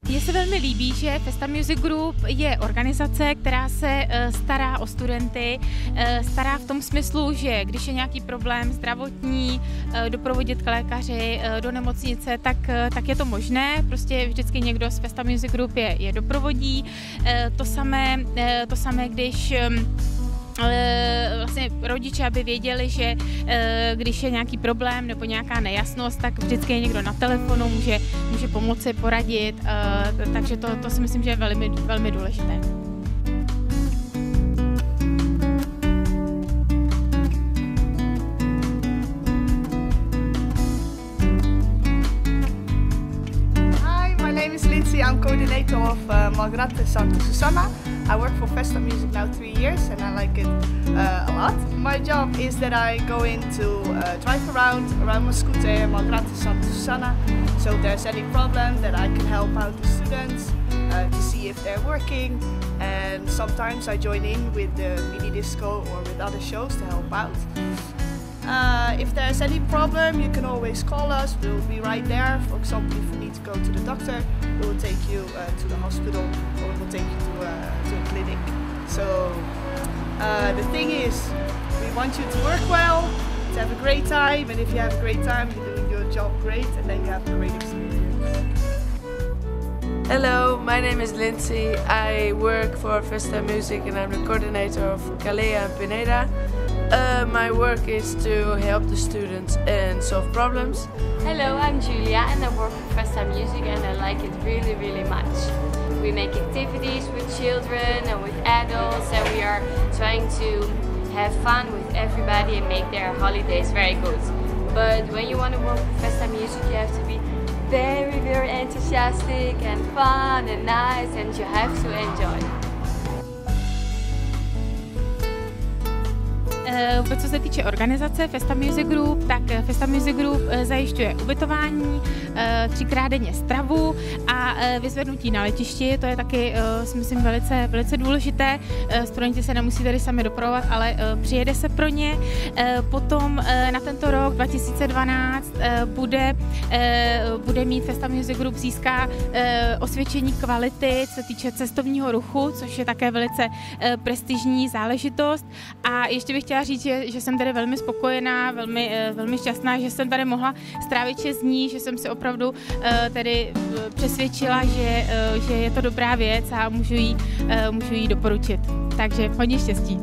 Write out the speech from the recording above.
Mně se velmi líbí, že Festa Music Group je organizace, která se stará o studenty, stará v tom smyslu, že když je nějaký problém zdravotní, doprovodit k lékaři, do nemocnice, tak je to možné. Prostě vždycky někdo z Festa Music Group je doprovodí. To samé, když vlastně rodiče, aby věděli, že když je nějaký problém nebo nějaká nejasnost, tak vždycky je někdo na telefonu, může pomoci, poradit, takže to si myslím, že je velmi, velmi důležité. I'm coordinator of Margrethe Santo Susanna. I work for Festa Music now 3 years and I like it a lot. My job is that I go in to drive around my scooter Margrethe Santo Susanna. So if there's any problem that I can help out the students to see if they're working, and sometimes I join in with the mini disco or with other shows to help out. If there's any problem, you can always call us. We'll be right there. For example, if you need to go to the doctor, we will take you to the hospital or we'll take you to a clinic. So the thing is, we want you to work well, to have a great time, and if you have a great time, you're doing your job great, and then you have a great experience. Hello, my name is Lindsay. I work for Festa Music and I'm the coordinator of Calea and Pineda. My work is to help the students and solve problems. Hello, I'm Julia and I work for Festa Music and I like it really, really much. We make activities with children and with adults and we are trying to have fun with everybody and make their holidays very good. But when you want to work with Festa Music, you have to be very, very enthusiastic and fun and nice, and you have to enjoy. Co se týče organizace Festa Music Group, tak Festa Music Group zajišťuje ubytování, 3krát denně stravu a vyzvednutí na letišti. To je taky, si myslím, velice důležité. Studenti se nemusí tady sami dopravovat, ale přijede se pro ně. Potom na tento rok 2012 bude mít Festa Music Group získá osvědčení kvality, co se týče cestovního ruchu, což je také velice prestižní záležitost. A ještě bych chtěla říct, že jsem tady velmi spokojená, velmi šťastná, že jsem tady mohla strávit 6 dní, že jsem si opravdu tady přesvědčila, že je to dobrá věc a můžu jí doporučit. Takže hodně štěstí.